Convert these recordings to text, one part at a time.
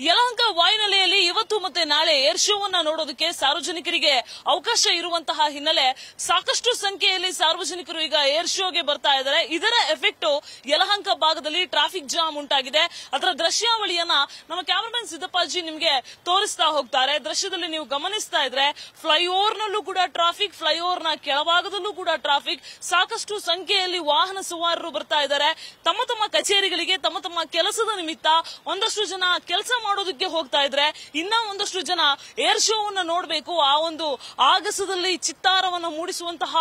ಯಲಹಂಕ ವಾಯುನೆಲೆಯಲ್ಲಿ ಇವತ್ತು ಮತ್ತೆ ನಾಳೆ ಏರ್ ಶೋವನ್ನ ನೋಡೋದಕ್ಕೆ ಸಾರ್ವಜನಿಕರಿಗೆ ಅವಕಾಶ ಇರುವಂತಹ ಹಿನ್ನೆಲೆ ಸಾಕಷ್ಟು ಸಂಖ್ಯೆಯಲ್ಲಿ ಸಾರ್ವಜನಿಕರು ಈಗ ಏರ್ ಶೋಗೆ ಬರ್ತಾ ಇದ್ದಾರೆ. ಇದರ ಎಫೆಕ್ಟ್ ಯಲಹಂಕ ಭಾಗದಲ್ಲಿ ಟ್ರಾಫಿಕ್ ಜಾಮ್ ಉಂಟಾಗಿದೆ. ಅದರ ದೃಶ್ಯಾವಳಿಯನ್ನ ನಮ್ಮ ಕ್ಯಾಮರಾಮನ್ ಸಿದ್ದಪ್ಪಾಜಿ ನಿಮಗೆ ತೋರಿಸ್ತಾ ಹೋಗ್ತಾರೆ. ದೃಶ್ಯದಲ್ಲಿ ನೀವು ಗಮನಿಸ್ತಾ ಇದ್ರೆ ಫ್ಲೈಓವರ್ ನಲ್ಲೂ ಕೂಡ ಟ್ರಾಫಿಕ್, ಫ್ಲೈಓವರ್ ನ ಕೆಳಭಾಗದಲ್ಲೂ ಕೂಡ ಟ್ರಾಫಿಕ್, ಸಾಕಷ್ಟು ಸಂಖ್ಯೆಯಲ್ಲಿ ವಾಹನ ಸವಾರರು ಬರ್ತಾ ಇದ್ದಾರೆ. ತಮ್ಮ ತಮ್ಮ ಕಚೇರಿಗಳಿಗೆ, ತಮ್ಮ ತಮ್ಮ ಕೆಲಸದ ನಿಮಿತ್ತ ಒಂದಷ್ಟು ಜನ ಕೆಲಸ ಮಾಡೋದಕ್ಕೆ ಹೋಗ್ತಾ ಇದ್ರೆ, ಇನ್ನ ಒಂದಷ್ಟು ಜನ ಏರ್ ಶೋವನ್ನ ನೋಡಬೇಕು. ಆ ಒಂದು ಆಗಸದಲ್ಲಿ ಚಿತ್ತಾರವನ್ನು ಮೂಡಿಸುವಂತಹ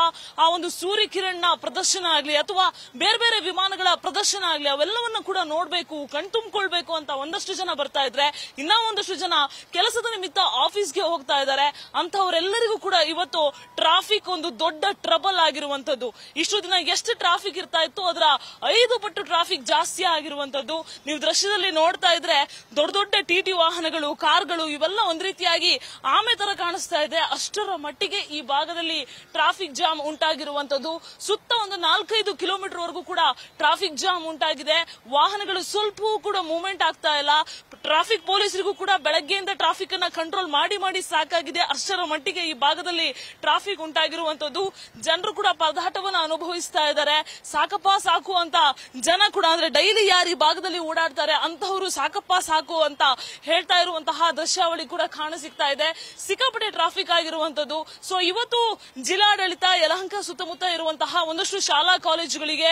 ಆ ಒಂದು ಸೂರ್ಯ ಕಿರಣ್ನ ಪ್ರದರ್ಶನ ಆಗ್ಲಿ ಅಥವಾ ಬೇರೆ ಬೇರೆ ವಿಮಾನಗಳ ಪ್ರದರ್ಶನ ಆಗ್ಲಿ ಅವೆಲ್ಲವನ್ನ ಕೂಡ ನೋಡಬೇಕು, ಕಣ್ತುಂಬಿಕೊಳ್ಬೇಕು ಅಂತ ಒಂದಷ್ಟು ಜನ ಬರ್ತಾ ಇದ್ರೆ, ಇನ್ನ ಒಂದಷ್ಟು ಜನ ಕೆಲಸದ ನಿಮಿತ್ತ ಆಫೀಸ್ಗೆ ಹೋಗ್ತಾ ಇದ್ದಾರೆ. ಅಂತವರೆಲ್ಲರಿಗೂ ಕೂಡ ಇವತ್ತು ಟ್ರಾಫಿಕ್ ಒಂದು ದೊಡ್ಡ ಟ್ರಬಲ್ ಆಗಿರುವಂತದ್ದು. ಇಷ್ಟು ದಿನ ಎಷ್ಟು ಟ್ರಾಫಿಕ್ ಇರ್ತಾ ಇತ್ತು ಅದರ 5 ಪಟ್ಟು ಟ್ರಾಫಿಕ್ ಜಾಸ್ತಿ ಆಗಿರುವಂತದ್ದು. ನೀವು ದೃಶ್ಯದಲ್ಲಿ ನೋಡ್ತಾ ಇದ್ರೆ ದೊಡ್ಡ ದೊಡ್ಡ ಟಿಟಿ ವಾಹನಗಳು, ಕಾರ್ಗಳು ಇವೆಲ್ಲ ಒಂದ್ ರೀತಿಯಾಗಿ ಆಮೆ ತರ ಕಾಣಿಸ್ತಾ ಇದೆ. ಅಷ್ಟರ ಮಟ್ಟಿಗೆ ಈ ಭಾಗದಲ್ಲಿ ಟ್ರಾಫಿಕ್ ಜಾಮ್ ಉಂಟಾಗಿರುವಂತದ್ದು. ಸುತ್ತ ಒಂದು 4-5 ಕಿಲೋಮೀಟರ್ ವರೆಗೂ ಕೂಡ ಟ್ರಾಫಿಕ್ ಜಾಮ್ ಉಂಟಾಗಿದೆ. ವಾಹನಗಳು ಸ್ವಲ್ಪವೂ ಕೂಡ ಮೂವ್ಮೆಂಟ್ ಆಗ್ತಾ ಇಲ್ಲ. ಟ್ರಾಫಿಕ್ ಪೊಲೀಸರಿಗೂ ಕೂಡ ಬೆಳಗ್ಗೆಯಿಂದ ಟ್ರಾಫಿಕ್ ಅನ್ನ ಕಂಟ್ರೋಲ್ ಮಾಡಿ ಮಾಡಿ ಸಾಕಾಗಿದೆ. ಅಷ್ಟರ ಮಟ್ಟಿಗೆ ಈ ಭಾಗದಲ್ಲಿ ಟ್ರಾಫಿಕ್ ಉಂಟಾಗಿರುವಂತದ್ದು. ಜನರು ಕೂಡ ಪರದಾಟವನ್ನ ಅನುಭವಿಸ್ತಾ ಇದ್ದಾರೆ. ಸಾಕಪ್ಪ ಸಾಕು ಅಂತ ಜನ ಕೂಡ, ಅಂದ್ರೆ ಡೈಲಿ ಯಾರು ಈ ಭಾಗದಲ್ಲಿ ಓಡಾಡ್ತಾರೆ ಅಂತವರು ಸಾಕಪ್ಪ ಸಾಕು ಅಂತ ಹೇಳ್ತಾ ಇರುವಂತಹ ದೃಶ್ಯಾವಳಿ ಕೂಡ ಕಾಣಸಿಗ್ತಾ ಇದೆ. ಸಿಕ್ಕಾಪಟ್ಟೆ ಟ್ರಾಫಿಕ್ ಆಗಿರುವಂತದ್ದು. ಸೊ ಇವತ್ತು ಜಿಲ್ಲಾಡಳಿತ ಯಲಹಂಕ ಸುತ್ತಮುತ್ತ ಇರುವಂತಹ ಒಂದಷ್ಟು ಶಾಲಾ ಕಾಲೇಜುಗಳಿಗೆ,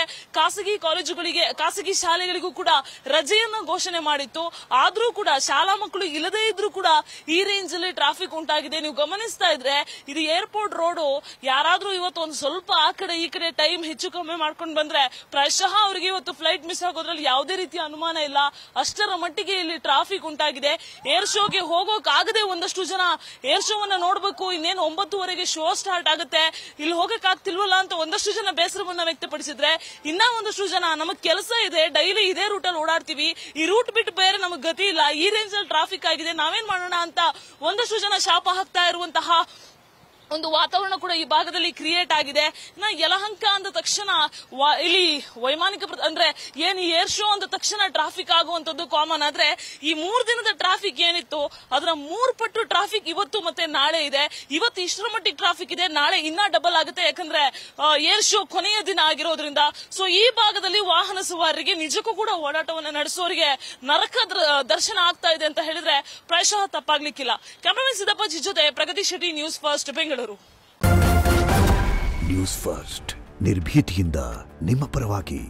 ಖಾಸಗಿ ಶಾಲೆಗಳಿಗೂ ಕೂಡ ರಜೆಯನ್ನು ಘೋಷಣೆ ಮಾಡಿತ್ತು. ಆದ್ರೂ ಕೂಡ ಶಾಲಾ ಮಕ್ಕಳು ಇಲ್ಲದೇ ಇದ್ರೂ ಕೂಡ ಈ ರೇಂಜ್ ಅಲ್ಲಿ ಟ್ರಾಫಿಕ್ ಉಂಟಾಗಿದೆ. ನೀವು ಗಮನಿಸ್ತಾ ಇದ್ರೆ ಇದು ಏರ್ಪೋರ್ಟ್ ರೋಡ್. ಯಾರಾದ್ರೂ ಇವತ್ತು ಒಂದು ಸ್ವಲ್ಪ ಆ ಕಡೆ ಈ ಕಡೆ ಟೈಮ್ ಹೆಚ್ಚು ಕಮ್ಮಿ ಮಾಡ್ಕೊಂಡು ಬಂದ್ರೆ ಪ್ರಾಯಶಃ ಅವರಿಗೆ ಇವತ್ತು ಫ್ಲೈಟ್ ಮಿಸ್ ಆಗೋದ್ರಲ್ಲಿ ಯಾವುದೇ ರೀತಿಯ ಅನುಮಾನ ಇಲ್ಲ. ಅಷ್ಟರ ಮಟ್ಟಿಗೆ ಇಲ್ಲಿ ಟ್ರಾಫಿಕ್ ಉಂಟಾಗಿದೆ. ಏರ್ ಶೋಗೆ ಹೋಗೋಕಾಗದೆ ಒಂದಷ್ಟು ಜನ ಏರ್ ಶೋವನ್ನ ನೋಡಬೇಕು, ಇನ್ನೇನು 9:30ಗೆ ಶೋ ಸ್ಟಾರ್ಟ್ ಆಗುತ್ತೆ, ಇಲ್ಲಿ ಹೋಗಕ್ಕಾಗ್ತಿಲ್ವಲ್ಲ ಅಂತ ಒಂದಷ್ಟು ಜನ ಬೇಸರವನ್ನ ವ್ಯಕ್ತಪಡಿಸಿದ್ರೆ, ಇನ್ನ ಒಂದಷ್ಟು ಜನ ನಮಗ್ ಕೆಲಸ ಇದೆ, ಡೈಲಿ ಇದೇ ರೂಟ್ ಅಲ್ಲಿ ಓಡಾಡ್ತೀವಿ, ಈ ರೂಟ್ ಬಿಟ್ಟು ಬೇರೆ ನಮಗ್ ಗತಿ ಇಲ್ಲ, ಈ ರೇಂಜ್ ಅಲ್ಲಿ ಟ್ರಾಫಿಕ್ ಆಗಿದೆ, ನಾವೇನ್ ಮಾಡೋಣ ಅಂತ ಒಂದಷ್ಟು ಜನ ಶಾಪ ಹಾಕ್ತಾ ಇರುವಂತಹ ಒಂದು ವಾತಾವರಣ ಕೂಡ ಈ ಭಾಗದಲ್ಲಿ ಕ್ರಿಯೇಟ್ ಆಗಿದೆ. ಯಲಹಂಕ ಅಂದ ತಕ್ಷಣ ಇಲ್ಲಿ ವೈಮಾನಿಕ ಅಂದ್ರೆ ಏನ್ ಏರ್ ಶೋ ಅಂದ ತಕ್ಷಣ ಟ್ರಾಫಿಕ್ ಆಗುವಂತದ್ದು ಕಾಮನ್. ಆದ್ರೆ ಈ 3 ದಿನದ ಟ್ರಾಫಿಕ್ ಏನಿತ್ತು ಅದರ 3 ಪಟ್ಟು ಟ್ರಾಫಿಕ್ ಇವತ್ತು ಮತ್ತೆ ನಾಳೆ ಇದೆ. ಇವತ್ತು ಇಷ್ಟರ ಮಟ್ಟಿಗೆ ಟ್ರಾಫಿಕ್ ಇದೆ, ನಾಳೆ ಇನ್ನ ಡಬಲ್ ಆಗುತ್ತೆ. ಯಾಕಂದ್ರೆ ಏರ್ ಶೋ ಕೊನೆಯ ದಿನ ಆಗಿರೋದ್ರಿಂದ. ಸೊ ಈ ಭಾಗದಲ್ಲಿ ವಾಹನ ಸವಾರರಿಗೆ ನಿಜಕ್ಕೂ ಕೂಡ ಓಡಾಟವನ್ನು ನಡೆಸೋರಿಗೆ ನರಕ ದರ್ಶನ ಆಗ್ತಾ ಇದೆ ಅಂತ ಹೇಳಿದ್ರೆ ಪ್ರಾಯಶಃ ತಪ್ಪಾಗ್ಲಿಕ್ಕಿಲ್ಲ. ಕ್ಯಾಮರಾಮನ್ ಸಿದ್ದಪ್ಪಾಜಿ ಜೊತೆ Pragati Shetty, news first, Bengaluru. News first ನಿರ್ಭೀತಿಯಿಂದ ನಿಮ್ಮ ಪರವಾಗಿ.